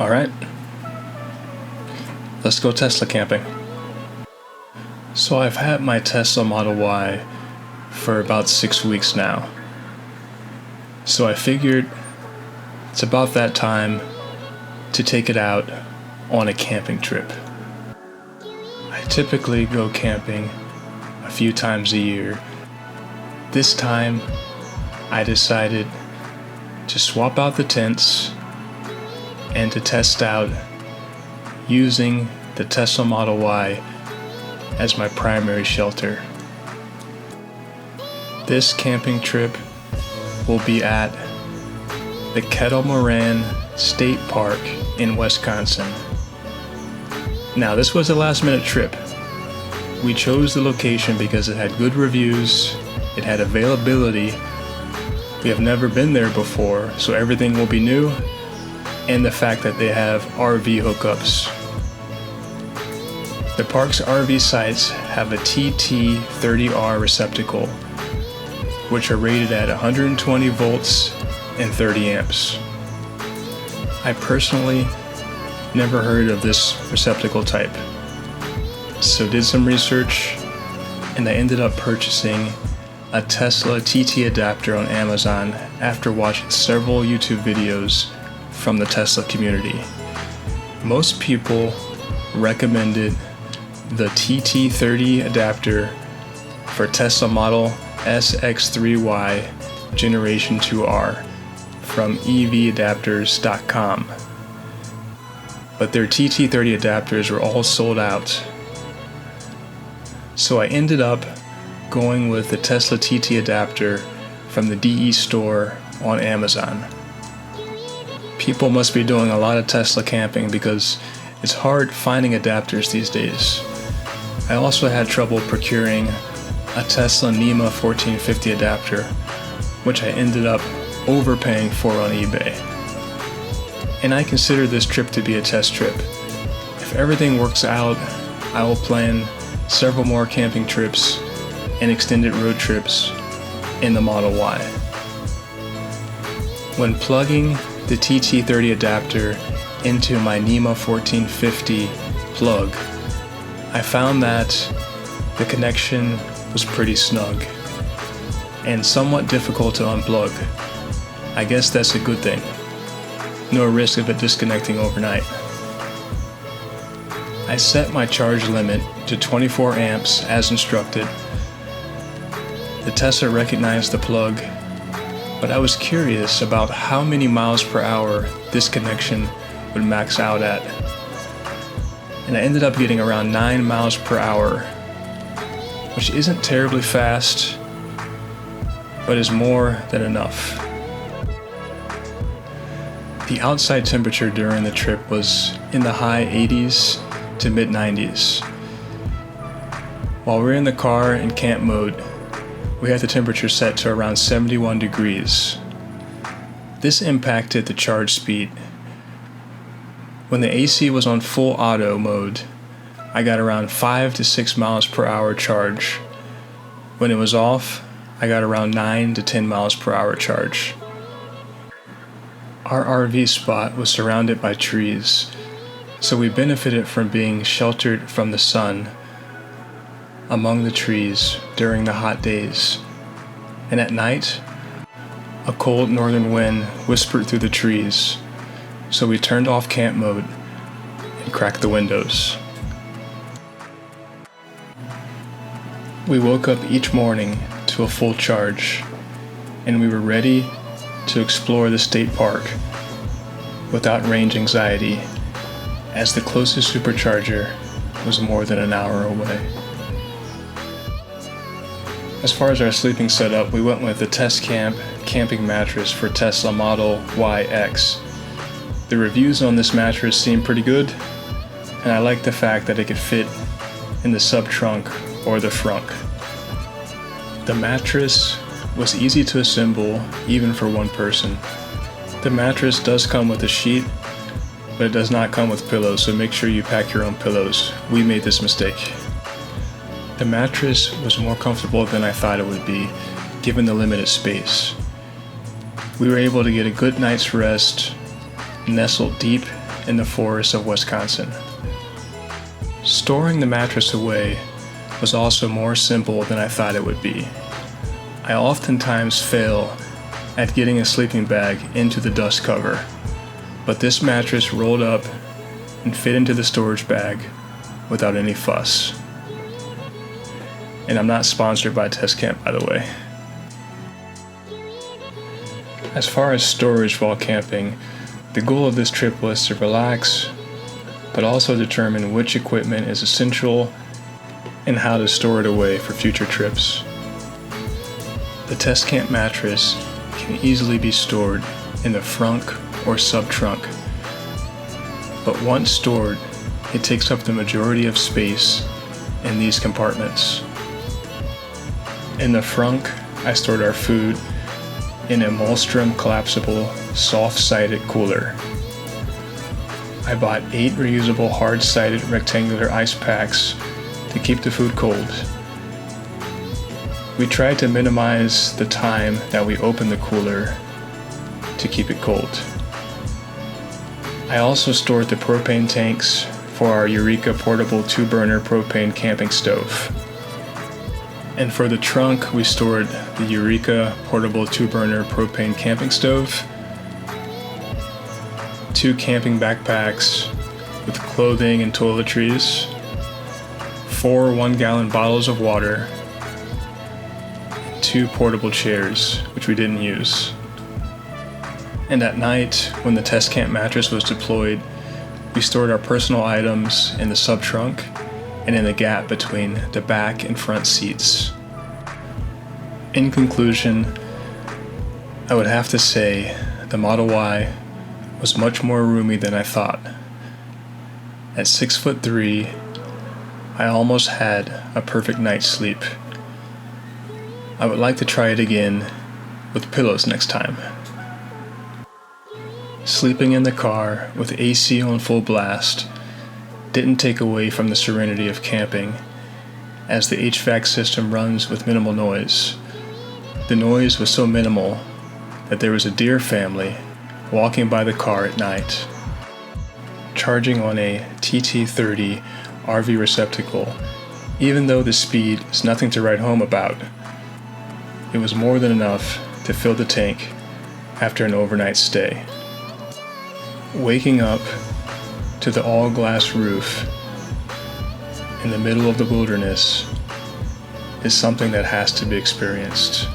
Alright, let's go Tesla camping. So I've had my Tesla Model Y for about 6 weeks now. So I figured it's about that time to take it out on a camping trip. I typically go camping a few times a year. This time I decided to swap out the tents and to test out using the Tesla Model Y as my primary shelter. This camping trip will be at the Kettle Moran State Park in Wisconsin. Now, this was a last-minute trip. We chose the location because it had good reviews, it had availability. We have never been there before, so everything will be new, and the fact that they have RV hookups. The park's RV sites have a TT-30 receptacle, which are rated at 120 volts and 30 amps. I personally never heard of this receptacle type, so did some research, and I ended up purchasing a Tesla TT adapter on Amazon after watching several YouTube videos from the Tesla community. Most people recommended the TT30 adapter for Tesla Model SX3Y Generation 2R from evadapters.com. But their TT30 adapters were all sold out. So I ended up going with the Tesla TT adapter from the DE store on Amazon. People must be doing a lot of Tesla camping because it's hard finding adapters these days. I also had trouble procuring a Tesla NEMA 1450 adapter, which I ended up overpaying for on eBay. And I consider this trip to be a test trip. If everything works out, I will plan several more camping trips and extended road trips in the Model Y. When plugging the TT30 adapter into my NEMA 1450 plug, I found that the connection was pretty snug and somewhat difficult to unplug. I guess that's a good thing. No risk of it disconnecting overnight. I set my charge limit to 24 amps as instructed. The Tesla recognized the plug, but I was curious about how many miles per hour this connection would max out at. And I ended up getting around 9 miles per hour, which isn't terribly fast, but is more than enough. The outside temperature during the trip was in the high 80s to mid 90s. While we were in the car in camp mode, we had the temperature set to around 71 degrees. This impacted the charge speed. When the AC was on full auto mode, I got around 5 to 6 miles per hour charge. When it was off, I got around 9 to 10 miles per hour charge. Our RV spot was surrounded by trees, so we benefited from being sheltered from the sun among the trees during the hot days. And at night, a cold northern wind whispered through the trees, so we turned off camp mode and cracked the windows. We woke up each morning to a full charge, and we were ready to explore the state park without range anxiety, as the closest supercharger was more than an hour away. As far as our sleeping setup, we went with the TESCAMP camping mattress for Tesla Model YX. The reviews on this mattress seem pretty good, and I like the fact that it could fit in the sub-trunk or the frunk. The mattress was easy to assemble, even for one person. The mattress does come with a sheet, but it does not come with pillows, so make sure you pack your own pillows. We made this mistake. The mattress was more comfortable than I thought it would be, given the limited space. We were able to get a good night's rest, nestled deep in the forests of Wisconsin. Storing the mattress away was also more simple than I thought it would be. I oftentimes fail at getting a sleeping bag into the dust cover, but this mattress rolled up and fit into the storage bag without any fuss. And I'm not sponsored by TESCAMP, by the way. As far as storage while camping, the goal of this trip was to relax, but also determine which equipment is essential and how to store it away for future trips. The TESCAMP mattress can easily be stored in the frunk or sub-trunk, but once stored, it takes up the majority of space in these compartments. In the frunk, I stored our food in a Molstrom collapsible soft-sided cooler. I bought 8 reusable hard-sided rectangular ice packs to keep the food cold. We tried to minimize the time that we opened the cooler to keep it cold. I also stored the propane tanks for our Eureka portable 2-burner propane camping stove. And for the trunk, we stored the Eureka portable 2-burner propane camping stove, 2 camping backpacks with clothing and toiletries, 4 1-gallon bottles of water, and 2 portable chairs, which we didn't use. And at night, when the TESCAMP mattress was deployed, we stored our personal items in the sub-trunk and in the gap between the back and front seats. In conclusion, I would have to say the Model Y was much more roomy than I thought. At 6'3", I almost had a perfect night's sleep. I would like to try it again with pillows next time. Sleeping in the car with AC on full blast didn't take away from the serenity of camping, as the HVAC system runs with minimal noise. The noise was so minimal that there was a deer family walking by the car at night. Charging on a TT-30 RV receptacle, even though the speed is nothing to write home about, it was more than enough to fill the tank after an overnight stay. Waking up to the all-glass roof in the middle of the wilderness is something that has to be experienced.